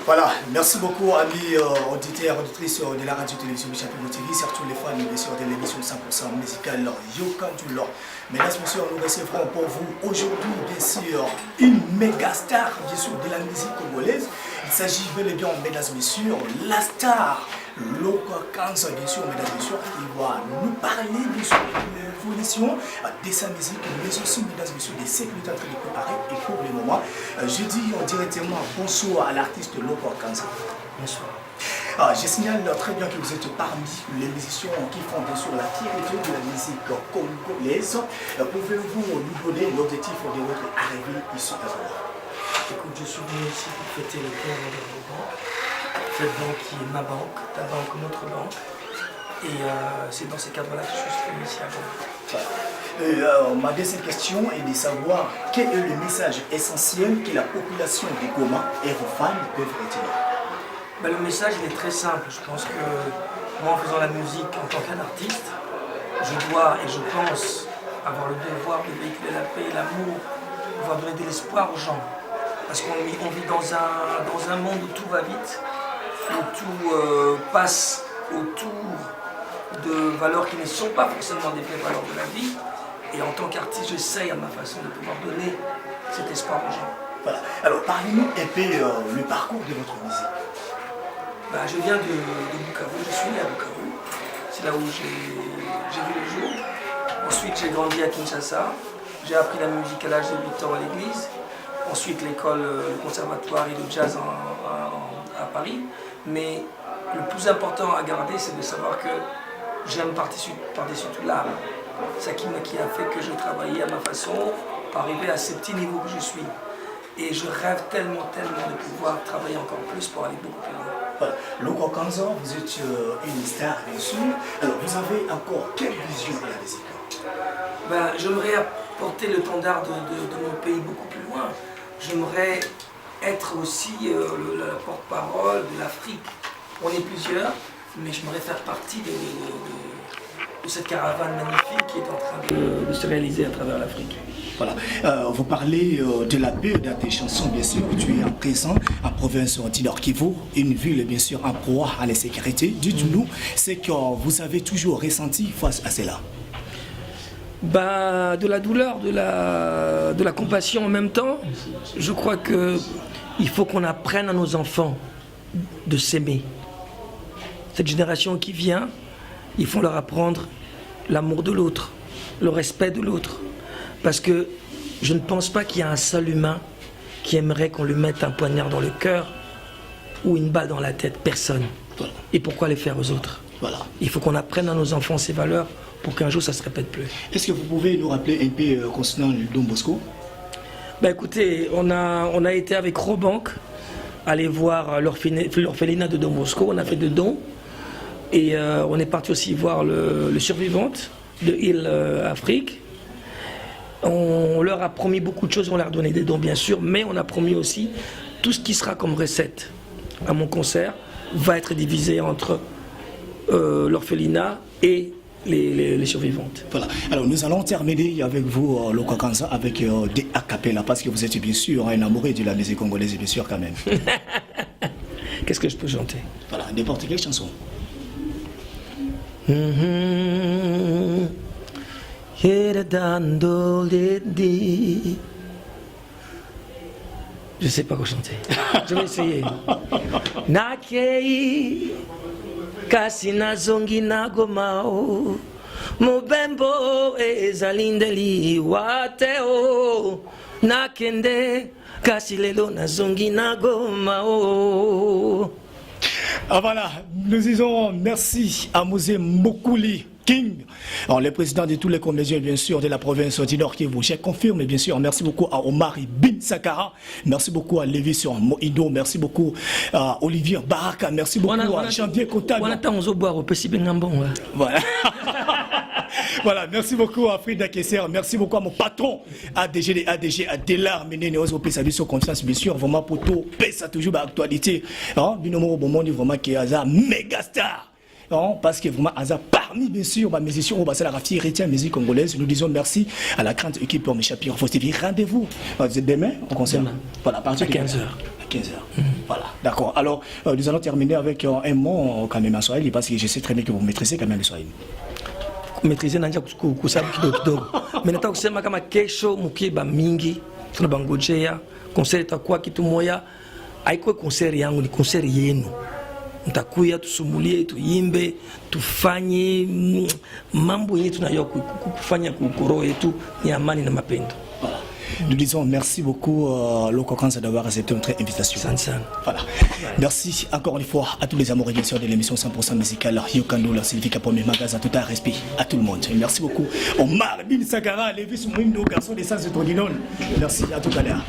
Voilà, merci beaucoup amis auditeurs et auditrices de la radio-télévision Chapeau TV, surtout les fans bien sûr de l'émission 100% musicale Yoka du Lord. Mesdames et messieurs, nous recevrons pour vous aujourd'hui bien sûr une méga star bien sûr de la musique congolaise. Il s'agit bel et bien, mesdames et messieurs, la star Loka Kanza, bien sûr, mesdames et messieurs, qui va nous parler bien sûr de l'évolution de sa musique, mais aussi, mesdames et messieurs, des sécurités en train de préparer. Et pour le moment, je dis directement bonsoir à l'artiste Loka Kanza. Bonsoir. Je signale très bien que vous êtes parmi les musiciens qui font bien sûr la tirette de la musique congolaise. Pouvez-vous nous donner l'objectif de votre arrivée ici à Zala? Écoute, je suis venu ici pour fêter le père de vos banques. Cette banque qui est ma banque, ta banque, notre banque. Et c'est dans ces cadres-là que je suis venu ici à Goma. Ma deuxième question est de savoir quel est le message essentiel que la population de Goma et vos fans peuvent retenir. Le message il est très simple. Je pense que moi, en faisant la musique en tant qu'artiste, je dois et je pense avoir le devoir de véhiculer la paix et l'amour, pouvoir donner de l'espoir aux gens. Parce qu'on vit dans un monde où tout va vite, où tout passe autour de valeurs qui ne sont pas forcément des vraies valeurs de la vie. Et en tant qu'artiste, j'essaye à ma façon de pouvoir donner cet espoir aux gens. Voilà. Alors, parlez-nous un peu le parcours de votre musique. Je viens de Bukavu, je suis né à Bukavu. C'est là où j'ai vu le jour. Ensuite, j'ai grandi à Kinshasa. J'ai appris la musique à l'âge de 8 ans à l'église. Ensuite, l'école, le conservatoire et le jazz à Paris. Mais le plus important à garder, c'est de savoir que j'aime par-dessus tout l'art. C'est ça qui a fait que je travaillais à ma façon pour arriver à ce petit niveau que je suis. Et je rêve tellement de pouvoir travailler encore plus pour aller beaucoup plus loin. Voilà. Loka Kanza, vous êtes une star, bien sûr. Alors, vous avez encore quelle vision de la musique? J'aimerais apporter le standard de mon pays beaucoup plus loin. J'aimerais être aussi la porte-parole de l'Afrique. On est plusieurs, mais j'aimerais faire partie de cette caravane magnifique qui est en train de se réaliser à travers l'Afrique. Voilà. Vous parlez de la paix dans tes chansons, bien sûr. Tu es en présent en province du Nord Kivu, une ville, bien sûr, en proie à la sécurité. Dites-nous ce que vous avez toujours ressenti face à cela. De la douleur, de la compassion en même temps. Je crois qu'il faut qu'on apprenne à nos enfants de s'aimer. Cette génération qui vient, il faut leur apprendre l'amour de l'autre, le respect de l'autre. Parce que je ne pense pas qu'il y a un seul humain qui aimerait qu'on lui mette un poignard dans le cœur ou une balle dans la tête. Personne. Voilà. Et pourquoi les faire aux autres? Voilà. Il faut qu'on apprenne à nos enfants ces valeurs pour qu'un jour ça ne se répète plus. Est-ce que vous pouvez nous rappeler un peu concernant le Don Bosco? Écoutez, on a été avec Robank aller voir l'orphelinat de Don Bosco. On a fait 2 dons. Et on est parti aussi voir le survivante de Île Afrique. On leur a promis beaucoup de choses, on leur a donné des dons bien sûr, mais on a promis aussi tout ce qui sera comme recette à mon concert va être divisé entre l'orphelinat et les survivantes. Voilà. Alors nous allons terminer avec vous, Loka Kanza, avec des a cappella, parce que vous êtes bien sûr un amoureux de la musique congolaise, bien sûr quand même. Qu'est-ce que je peux chanter? Voilà, n'importe quelle chanson. Je sais pas quoi chanter. Je vais essayer. Nakei kasi nazongi na Goma o mobembo ezalindeli wateo nakende kasi lelo nazongi na Goma o. Voilà, nous disons merci à Mosé Mokuli King, alors, le président de tous les comédiens, bien sûr, de la province du Nord Kivu. Je confirme, bien sûr. Merci beaucoup à Omar Bin Sakara. Merci beaucoup à Lévi sur Moïdo. Merci beaucoup à Olivier Baraka. Merci beaucoup à Janvier Kota. Voilà. Voilà, merci beaucoup à Frida Kesser. Merci beaucoup à mon patron, ADG à Delar, Méné, Néos, au PSAB sur confiance, bien sûr. Vraiment, pour tout, ça toujours d'actualité. Binomo, bon monde, vraiment, qui est un méga star. Non, parce que vraiment, parmi bien sûr ma musicien, on va la raffier retient musique congolaise. Nous disons merci à la grande équipe pour m'échapper. Rendez-vous demain au concert. Voilà, à partir de 15h. 15h. Voilà, d'accord. Alors, nous allons terminer avec un mot quand même en Swahili, parce que je sais très bien que vous maîtrisez quand même le Swahili. Maîtriser nanja kusabu kidogo kidogo. Mimi nataka kusema kama kesho mkiba mingi tunabangojea concert itakuwa kitu moya, haiko concert yangu, ni concert yenu. Mtakuya tusumulie, tuimbe, tufanye mambo yetu tunayo kufanya kukoro yetu ni amani na mapendo. Voilà. Nous disons merci beaucoup Loko Kanza d'avoir accepté notre invitation. Voilà. Merci encore une fois à tous les amoureux de l'émission 100% musicale Yokando, la Sylvie Capone, magasin tout un respect à tout le monde. Merci beaucoup. Omar Bin Sakara, Lévis Mouindo, garçon des Sans de Todinon. Merci à tout à l'heure.